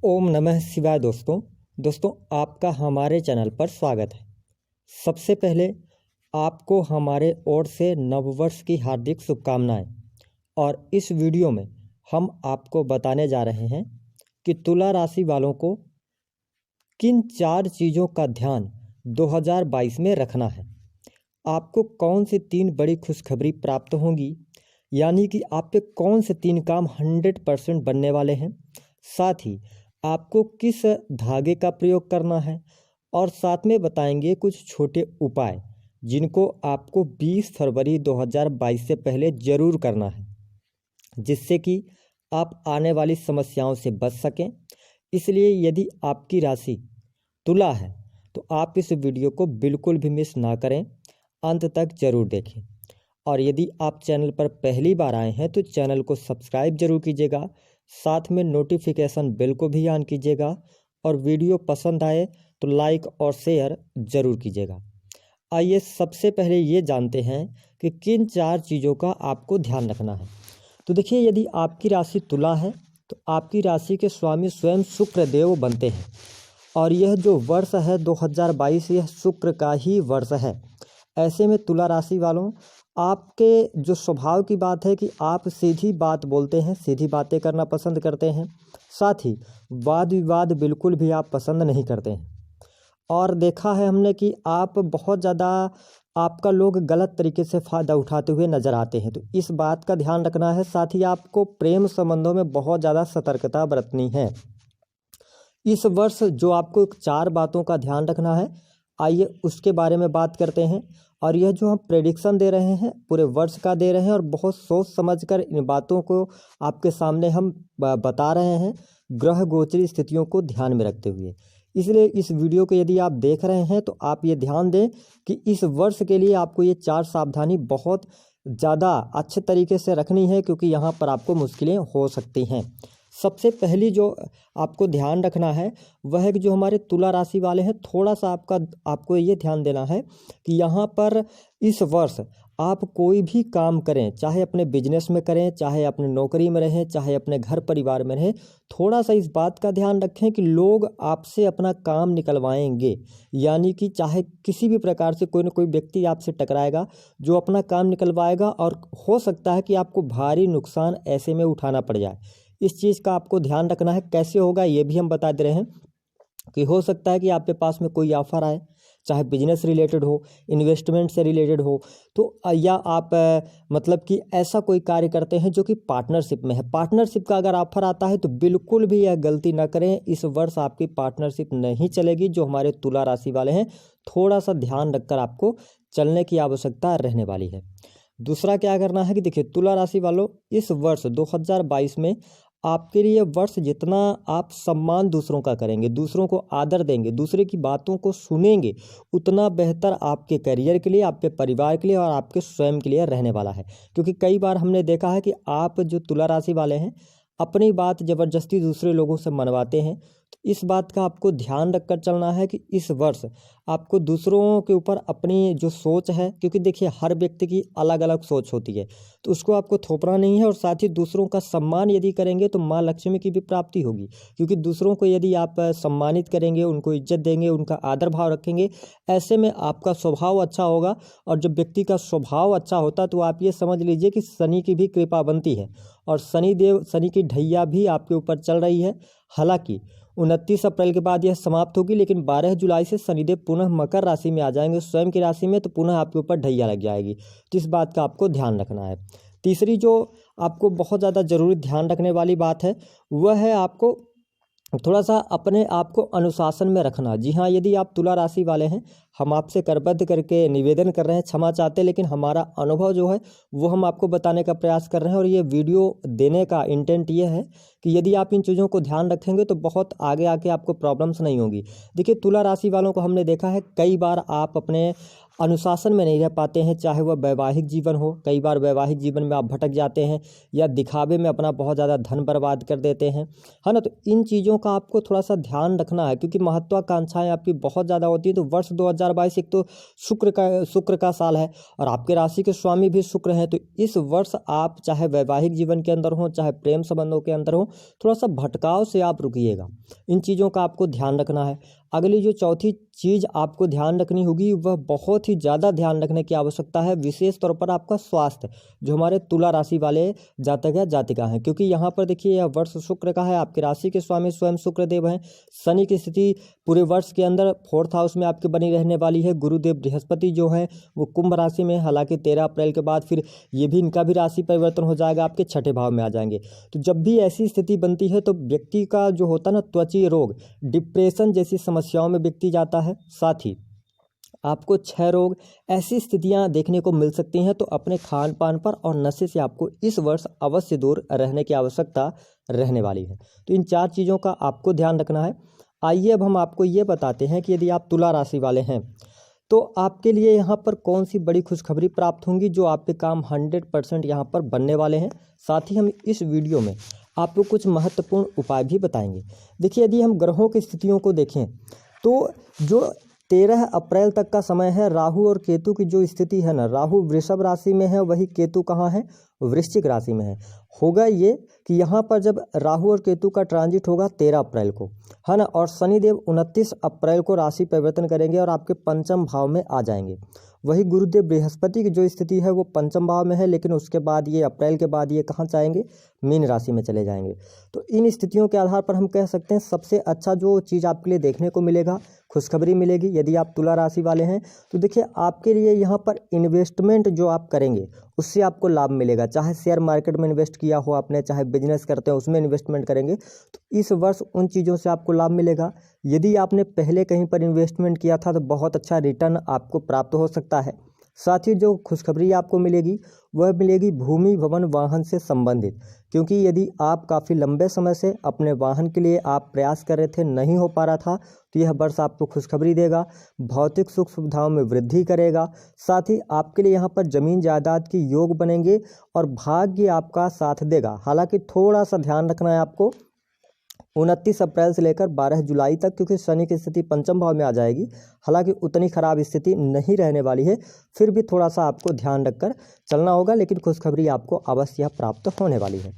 ओम नमः शिवाय। दोस्तों आपका हमारे चैनल पर स्वागत है। सबसे पहले आपको हमारे ओर से नववर्ष की हार्दिक शुभकामनाएं। और इस वीडियो में हम आपको बताने जा रहे हैं कि तुला राशि वालों को किन 4 चीज़ों का ध्यान 2022 में रखना है। आपको कौन सी 3 बड़ी खुशखबरी प्राप्त होंगी, यानी कि आप पे कौन से 3 काम 100% बनने वाले हैं। साथ ही आपको किस धागे का प्रयोग करना है और साथ में बताएंगे कुछ छोटे उपाय जिनको आपको 20 फरवरी 2022 से पहले ज़रूर करना है, जिससे कि आप आने वाली समस्याओं से बच सकें। इसलिए यदि आपकी राशि तुला है तो आप इस वीडियो को बिल्कुल भी मिस ना करें, अंत तक ज़रूर देखें। और यदि आप चैनल पर पहली बार आए हैं तो चैनल को सब्सक्राइब जरूर कीजिएगा, साथ में नोटिफिकेशन बेल को भी ऑन कीजिएगा और वीडियो पसंद आए तो लाइक और शेयर ज़रूर कीजिएगा। आइए सबसे पहले ये जानते हैं कि किन 4 चीज़ों का आपको ध्यान रखना है। तो देखिए, यदि आपकी राशि तुला है तो आपकी राशि के स्वामी स्वयं शुक्र देव बनते हैं और यह जो वर्ष है 2022 यह शुक्र का ही वर्ष है। ऐसे में तुला राशि वालों, आपके जो स्वभाव की बात है कि आप सीधी बात बोलते हैं, सीधी बातें करना पसंद करते हैं। साथ ही वाद विवाद बिल्कुल भी आप पसंद नहीं करते हैं। और देखा है हमने कि आप बहुत ज़्यादा आपका लोग गलत तरीके से फ़ायदा उठाते हुए नज़र आते हैं, तो इस बात का ध्यान रखना है। साथ ही आपको प्रेम संबंधों में बहुत ज़्यादा सतर्कता बरतनी है। इस वर्ष जो आपको 4 बातों का ध्यान रखना है, आइए उसके बारे में बात करते हैं। और यह जो हम प्रेडिक्शन दे रहे हैं पूरे वर्ष का दे रहे हैं और बहुत सोच समझकर इन बातों को आपके सामने हम बता रहे हैं, ग्रह गोचरी स्थितियों को ध्यान में रखते हुए। इसलिए इस वीडियो को यदि आप देख रहे हैं तो आप ये ध्यान दें कि इस वर्ष के लिए आपको ये 4 सावधानी बहुत ज़्यादा अच्छे तरीके से रखनी है, क्योंकि यहाँ पर आपको मुश्किलें हो सकती हैं। सबसे पहली जो आपको ध्यान रखना है वह है कि जो हमारे तुला राशि वाले हैं, थोड़ा सा आपको ये ध्यान देना है कि यहाँ पर इस वर्ष आप कोई भी काम करें, चाहे अपने बिजनेस में करें, चाहे अपने नौकरी में रहें, चाहे अपने घर परिवार में रहें, थोड़ा सा इस बात का ध्यान रखें कि लोग आपसे अपना काम निकलवाएंगे। यानी कि चाहे किसी भी प्रकार से कोई ना कोई व्यक्ति आपसे टकराएगा जो अपना काम निकलवाएगा, और हो सकता है कि आपको भारी नुकसान ऐसे में उठाना पड़ जाए। इस चीज़ का आपको ध्यान रखना है। कैसे होगा ये भी हम बता दे रहे हैं कि हो सकता है कि आपके पास में कोई ऑफर आए, चाहे बिजनेस रिलेटेड हो, इन्वेस्टमेंट से रिलेटेड हो, तो या आप मतलब कि ऐसा कोई कार्य करते हैं जो कि पार्टनरशिप में है। पार्टनरशिप का अगर ऑफर आता है तो बिल्कुल भी यह गलती ना करें। इस वर्ष आपकी पार्टनरशिप नहीं चलेगी। जो हमारे तुला राशि वाले हैं, थोड़ा सा ध्यान रखकर आपको चलने की आवश्यकता रहने वाली है। दूसरा क्या करना है कि देखिए, तुला राशि वालों, इस वर्ष 2022 में आपके लिए वर्ष जितना आप सम्मान दूसरों का करेंगे, दूसरों को आदर देंगे, दूसरे की बातों को सुनेंगे, उतना बेहतर आपके करियर के लिए, आपके परिवार के लिए और आपके स्वयं के लिए रहने वाला है। क्योंकि कई बार हमने देखा है कि आप जो तुला राशि वाले हैं अपनी बात ज़बरदस्ती दूसरे लोगों से मनवाते हैं। तो इस बात का आपको ध्यान रखकर चलना है कि इस वर्ष आपको दूसरों के ऊपर अपनी जो सोच है, क्योंकि देखिए हर व्यक्ति की अलग अलग सोच होती है, तो उसको आपको थोपना नहीं है। और साथ ही दूसरों का सम्मान यदि करेंगे तो माँ लक्ष्मी की भी प्राप्ति होगी, क्योंकि दूसरों को यदि आप सम्मानित करेंगे, उनको इज्जत देंगे, उनका आदर भाव रखेंगे, ऐसे में आपका स्वभाव अच्छा होगा। और जब व्यक्ति का स्वभाव अच्छा होता तो आप ये समझ लीजिए कि शनि की भी कृपा बनती है और शनि की ढैया भी आपके ऊपर चल रही है। हालांकि 29 अप्रैल के बाद यह समाप्त होगी, लेकिन 12 जुलाई से शनिदेव पुनः मकर राशि में आ जाएंगे, स्वयं की राशि में, तो पुनः आपके ऊपर ढैया लग जाएगी। तो इस बात का आपको ध्यान रखना है। तीसरी जो आपको बहुत ज़्यादा ज़रूरी ध्यान रखने वाली बात है वह है आपको थोड़ा सा अपने आप को अनुशासन में रखना। जी हाँ, यदि आप तुला राशि वाले हैं, हम आपसे करबद्ध करके निवेदन कर रहे हैं, क्षमा चाहते हैं, लेकिन हमारा अनुभव जो है वो हम आपको बताने का प्रयास कर रहे हैं। और ये वीडियो देने का इंटेंट ये है कि यदि आप इन चीज़ों को ध्यान रखेंगे तो बहुत आगे आके आपको प्रॉब्लम्स नहीं होगी। देखिए, तुला राशि वालों को हमने देखा है कई बार आप अपने अनुशासन में नहीं रह पाते हैं, चाहे वह वैवाहिक जीवन हो। कई बार वैवाहिक जीवन में आप भटक जाते हैं या दिखावे में अपना बहुत ज़्यादा धन बर्बाद कर देते हैं, है ना। तो इन चीज़ों का आपको थोड़ा सा ध्यान रखना है, क्योंकि महत्वाकांक्षाएं आपकी बहुत ज़्यादा होती है। तो वर्ष 2022 एक तो शुक्र का साल है और आपके राशि के स्वामी भी शुक्र हैं। तो इस वर्ष आप चाहे वैवाहिक जीवन के अंदर हो, चाहे प्रेम संबंधों के अंदर हो, थोड़ा सा भटकाव से आप रुकिएगा। इन चीज़ों का आपको ध्यान रखना है। अगली जो चौथी चीज़ आपको ध्यान रखनी होगी, वह बहुत ही ज़्यादा ध्यान रखने की आवश्यकता है, विशेष तौर पर आपका स्वास्थ्य, जो हमारे तुला राशि वाले जातक या जातिका हैं। क्योंकि यहाँ पर देखिए, यह वर्ष शुक्र का है, आपकी राशि के स्वामी स्वयं शुक्र देव हैं। शनि की स्थिति पूरे वर्ष के अंदर 4th हाउस में आपके बनी रहने वाली है। गुरुदेव बृहस्पति जो हैं वो कुंभ राशि में, हालांकि 13 अप्रैल के बाद फिर ये भी इनका भी राशि परिवर्तन हो जाएगा, आपके 6ठे भाव में आ जाएंगे। तो जब भी ऐसी स्थिति बनती है तो व्यक्ति का जो होता है ना, त्वचीय रोग, डिप्रेशन जैसी समस्याओं में व्यक्ति जाता है। साथ ही आपको क्षय रोग, ऐसी स्थितियां देखने को मिल सकती हैं। तो अपने खान पान पर और नशे से आपको इस वर्ष अवश्य दूर रहने की आवश्यकता रहने वाली है। तो इन 4 चीज़ों का आपको ध्यान रखना है। आइए अब हम आपको ये बताते हैं कि यदि आप तुला राशि वाले हैं तो आपके लिए यहाँ पर कौन सी बड़ी खुशखबरी प्राप्त होंगी, जो आपके काम 100% यहाँ पर बनने वाले हैं। साथ ही हम इस वीडियो में आपको कुछ महत्वपूर्ण उपाय भी बताएंगे। देखिए, यदि हम ग्रहों की स्थितियों को देखें तो जो 13 अप्रैल तक का समय है, राहु और केतु की जो स्थिति है ना, राहु वृषभ राशि में है, वही केतु कहाँ है, वृश्चिक राशि में है। होगा ये कि यहाँ पर जब राहु और केतु का ट्रांजिट होगा 13 अप्रैल को, है ना, और शनिदेव 29 अप्रैल को राशि परिवर्तन करेंगे और आपके पंचम भाव में आ जाएंगे। वही गुरुदेव बृहस्पति की जो स्थिति है वो पंचम भाव में है, लेकिन उसके बाद ये अप्रैल के बाद ये कहाँ जाएंगे, मीन राशि में चले जाएंगे। तो इन स्थितियों के आधार पर हम कह सकते हैं सबसे अच्छा जो चीज़ आपके लिए देखने को मिलेगा, खुशखबरी मिलेगी। यदि आप तुला राशि वाले हैं तो देखिए, आपके लिए यहाँ पर इन्वेस्टमेंट जो आप करेंगे उससे आपको लाभ मिलेगा। चाहे शेयर मार्केट में इन्वेस्ट किया हो आपने, चाहे बिजनेस करते हो उसमें इन्वेस्टमेंट करेंगे तो इस वर्ष उन चीज़ों से आपको लाभ मिलेगा। यदि आपने पहले कहीं पर इन्वेस्टमेंट किया था तो बहुत अच्छा रिटर्न आपको प्राप्त हो सकता है। साथ ही जो खुशखबरी आपको मिलेगी वह मिलेगी भूमि भवन वाहन से संबंधित, क्योंकि यदि आप काफ़ी लंबे समय से अपने वाहन के लिए आप प्रयास कर रहे थे, नहीं हो पा रहा था, तो यह वर्ष आपको खुशखबरी देगा, भौतिक सुख सुविधाओं में वृद्धि करेगा। साथ ही आपके लिए यहाँ पर ज़मीन जायदाद के योग बनेंगे और भाग्य आपका साथ देगा। हालांकि थोड़ा सा ध्यान रखना है आपको 29 अप्रैल से लेकर 12 जुलाई तक, क्योंकि शनि की स्थिति पंचम भाव में आ जाएगी। हालांकि उतनी खराब स्थिति नहीं रहने वाली है, फिर भी थोड़ा सा आपको ध्यान रखकर चलना होगा, लेकिन खुशखबरी आपको अवश्य प्राप्त होने वाली है।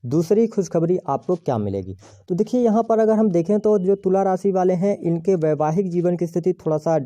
दूसरी खुशखबरी आपको क्या मिलेगी, तो देखिए यहाँ पर अगर हम देखें तो जो तुला राशि वाले हैं इनके वैवाहिक जीवन की स्थिति थोड़ा सा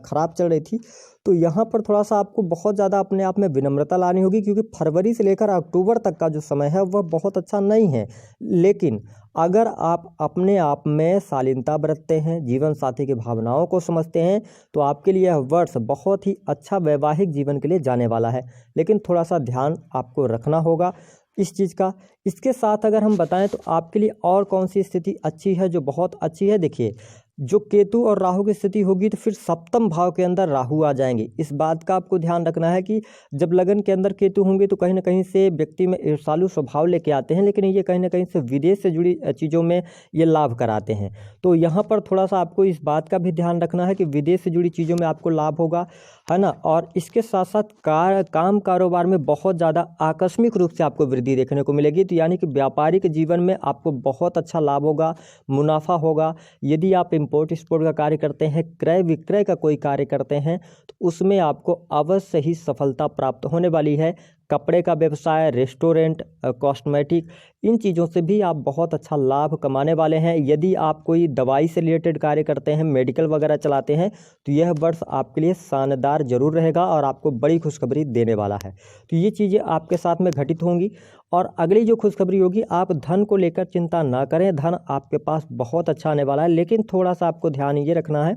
खराब चल रही थी। तो यहाँ पर थोड़ा सा आपको बहुत ज़्यादा अपने आप में विनम्रता लानी होगी, क्योंकि फरवरी से लेकर अक्टूबर तक का जो समय है वह बहुत अच्छा नहीं है। लेकिन अगर आप अपने आप में शालीनता बरतते हैं, जीवन साथी की भावनाओं को समझते हैं, तो आपके लिए यह वर्ष बहुत ही अच्छा वैवाहिक जीवन के लिए जाने वाला है। लेकिन थोड़ा सा ध्यान आपको रखना होगा इस चीज़ का। इसके साथ अगर हम बताएं तो आपके लिए और कौन सी स्थिति अच्छी है, जो बहुत अच्छी है, देखिए जो केतु और राहु की स्थिति होगी तो फिर सप्तम भाव के अंदर राहु आ जाएंगे। इस बात का आपको ध्यान रखना है कि जब लगन के अंदर केतु होंगे तो कहीं ना कहीं से व्यक्ति में ईर्ष्यालु स्वभाव लेके आते हैं, लेकिन ये कहीं ना कहीं से विदेश से जुड़ी चीज़ों में ये लाभ कराते हैं। तो यहाँ पर थोड़ा सा आपको इस बात का भी ध्यान रखना है कि विदेश से जुड़ी चीज़ों में आपको लाभ होगा, है ना। और इसके साथ साथ काम कारोबार में बहुत ज़्यादा आकस्मिक रूप से आपको वृद्धि देखने को मिलेगी। तो यानी कि व्यापारिक जीवन में आपको बहुत अच्छा लाभ होगा, मुनाफा होगा। यदि आप इम्पोर्ट एक्सपोर्ट का कार्य करते हैं, क्रय विक्रय का कोई कार्य करते हैं, तो उसमें आपको अवश्य ही सफलता प्राप्त होने वाली है। कपड़े का व्यवसाय, रेस्टोरेंट, कॉस्मेटिक, इन चीज़ों से भी आप बहुत अच्छा लाभ कमाने वाले हैं। यदि आप कोई दवाई से रिलेटेड कार्य करते हैं, मेडिकल वगैरह चलाते हैं, तो यह वर्ष आपके लिए शानदार जरूर रहेगा और आपको बड़ी खुशखबरी देने वाला है। तो ये चीज़ें आपके साथ में घटित होंगी। और अगली जो खुशखबरी होगी, आप धन को लेकर चिंता ना करें, धन आपके पास बहुत अच्छा आने वाला है। लेकिन थोड़ा सा आपको ध्यान ये रखना है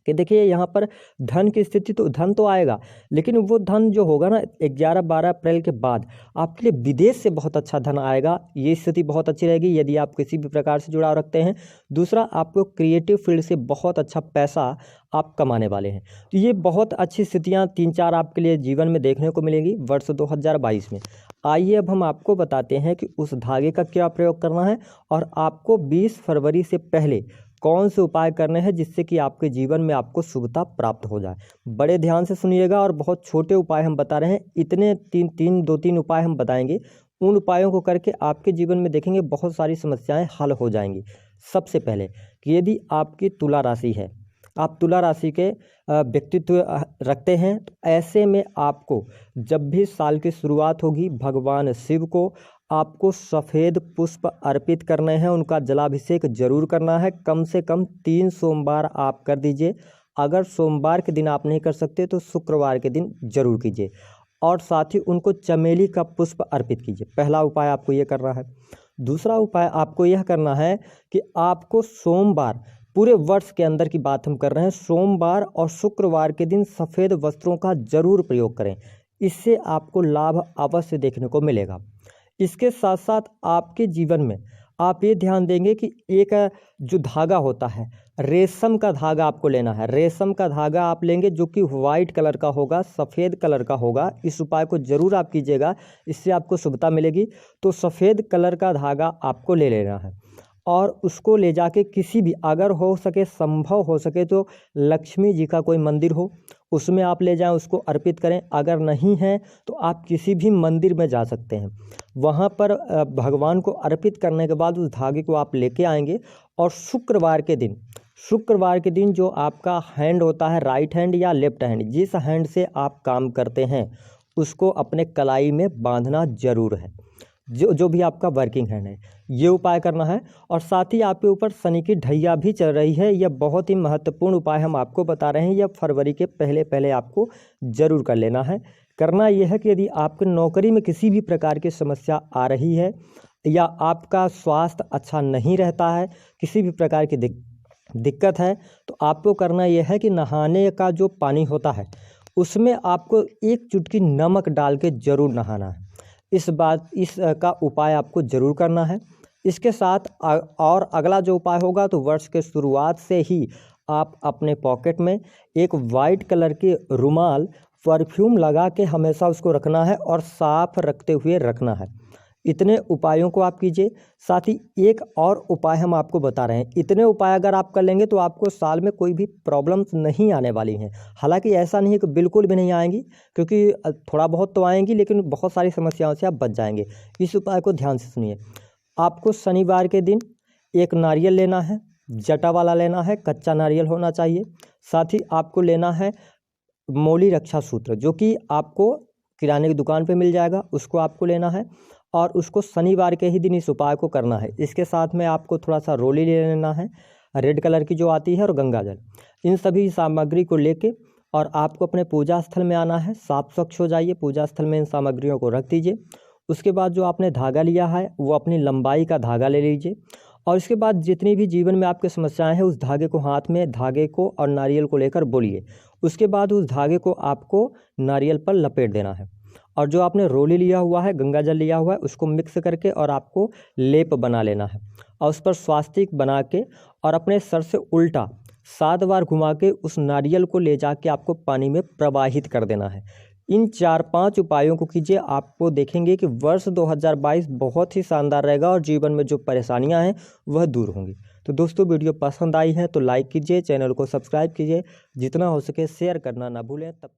कि देखिए यहाँ पर धन की स्थिति, तो धन तो आएगा, लेकिन वो धन जो होगा ना 11-12 अप्रैल के बाद आपके लिए विदेश से बहुत अच्छा धन आएगा। ये स्थिति बहुत अच्छी रहेगी यदि आप किसी भी प्रकार से जुड़ाव रखते हैं। दूसरा, आपको क्रिएटिव फील्ड से बहुत अच्छा पैसा आप कमाने वाले हैं। तो ये बहुत अच्छी स्थितियाँ 3-4 आपके लिए जीवन में देखने को मिलेंगी वर्ष 2022 में। आइए अब हम आपको बताते हैं कि उस धागे का क्या प्रयोग करना है और आपको 20 फरवरी से पहले कौन से उपाय करने हैं जिससे कि आपके जीवन में आपको शुभता प्राप्त हो जाए। बड़े ध्यान से सुनिएगा और बहुत छोटे उपाय हम बता रहे हैं, इतने दो तीन उपाय हम बताएंगे। उन उपायों को करके आपके जीवन में देखेंगे बहुत सारी समस्याएं हल हो जाएंगी। सबसे पहले कि यदि आपकी तुला राशि है, आप तुला राशि के व्यक्तित्व रखते हैं, तो ऐसे में आपको जब भी साल की शुरुआत होगी भगवान शिव को आपको सफ़ेद पुष्प अर्पित करने हैं, उनका जलाभिषेक जरूर करना है। कम से कम 3 सोमवार आप कर दीजिए। अगर सोमवार के दिन आप नहीं कर सकते तो शुक्रवार के दिन जरूर कीजिए, और साथ ही उनको चमेली का पुष्प अर्पित कीजिए। पहला उपाय आपको ये करना है। दूसरा उपाय आपको यह करना है कि आपको सोमवार, पूरे वर्ष के अंदर की बात हम कर रहे हैं, सोमवार और शुक्रवार के दिन सफ़ेद वस्त्रों का जरूर प्रयोग करें। इससे आपको लाभ अवश्य देखने को मिलेगा। इसके साथ साथ आपके जीवन में आप ये ध्यान देंगे कि एक जो धागा होता है, रेशम का धागा आपको लेना है। रेशम का धागा आप लेंगे जो कि वाइट कलर का होगा, सफ़ेद कलर का होगा। इस उपाय को ज़रूर आप कीजिएगा, इससे आपको शुभता मिलेगी। तो सफ़ेद कलर का धागा आपको ले लेना है और उसको ले जाके किसी भी, अगर हो सके, संभव हो सके तो लक्ष्मी जी का कोई मंदिर हो उसमें आप ले जाएं, उसको अर्पित करें। अगर नहीं है तो आप किसी भी मंदिर में जा सकते हैं, वहाँ पर भगवान को अर्पित करने के बाद उस धागे को आप लेके आएंगे। और शुक्रवार के दिन जो आपका हैंड होता है, राइट हैंड या लेफ्ट हैंड, जिस हैंड से आप काम करते हैं उसको अपने कलाई में बांधना जरूर है, जो भी आपका वर्किंग हैंड है। ये उपाय करना है। और साथ ही आपके ऊपर शनि की ढैया भी चल रही है। यह बहुत ही महत्वपूर्ण उपाय हम आपको बता रहे हैं। यह फरवरी के पहले आपको ज़रूर कर लेना है। करना यह है कि यदि आपकी नौकरी में किसी भी प्रकार की समस्या आ रही है या आपका स्वास्थ्य अच्छा नहीं रहता है, किसी भी प्रकार की दिक्कत है, तो आपको करना यह है कि नहाने का जो पानी होता है उसमें आपको 1 चुटकी नमक डाल के ज़रूर नहाना है। इसका उपाय आपको ज़रूर करना है। इसके साथ और अगला जो उपाय होगा, तो वर्ष के शुरुआत से ही आप अपने पॉकेट में एक वाइट कलर के रुमाल, परफ्यूम लगा के हमेशा उसको रखना है और साफ रखते हुए रखना है। इतने उपायों को आप कीजिए। साथ ही एक और उपाय हम आपको बता रहे हैं। इतने उपाय अगर आप कर लेंगे तो आपको साल में कोई भी प्रॉब्लम्स नहीं आने वाली हैं। हालांकि ऐसा नहीं है कि बिल्कुल भी नहीं आएंगी, क्योंकि थोड़ा बहुत तो आएंगी, लेकिन बहुत सारी समस्याओं से आप बच जाएंगे। इस उपाय को ध्यान से सुनिए। आपको शनिवार के दिन एक नारियल लेना है, जटा वाला लेना है, कच्चा नारियल होना चाहिए। साथ ही आपको लेना है मौली रक्षा सूत्र, जो कि आपको किराने की दुकान पे मिल जाएगा, उसको आपको लेना है और उसको शनिवार के ही दिन इस उपाय को करना है। इसके साथ में आपको थोड़ा सा रोली ले लेना है, रेड कलर की जो आती है, और गंगा जल। इन सभी सामग्री को लेके और आपको अपने पूजा स्थल में आना है। साफ स्वच्छ हो जाइए, पूजा स्थल में इन सामग्रियों को रख दीजिए। उसके बाद जो आपने धागा लिया है वो अपनी लंबाई का धागा ले लीजिए, और इसके बाद जितनी भी जीवन में आपके समस्याएं हैं उस धागे को हाथ में, धागे को और नारियल को लेकर बोलिए। उसके बाद उस धागे को आपको नारियल पर लपेट देना है, और जो आपने रोली लिया हुआ है, गंगा जल लिया हुआ है, उसको मिक्स करके और आपको लेप बना लेना है, और उस पर स्वास्तिक बना के और अपने सर से उल्टा 7 बार घुमा के उस नारियल को ले जाके आपको पानी में प्रवाहित कर देना है। इन 4-5 उपायों को कीजिए, आपको देखेंगे कि वर्ष 2022 बहुत ही शानदार रहेगा और जीवन में जो परेशानियां हैं वह दूर होंगी। तो दोस्तों, वीडियो पसंद आई है तो लाइक कीजिए, चैनल को सब्सक्राइब कीजिए, जितना हो सके शेयर करना ना भूलें। तब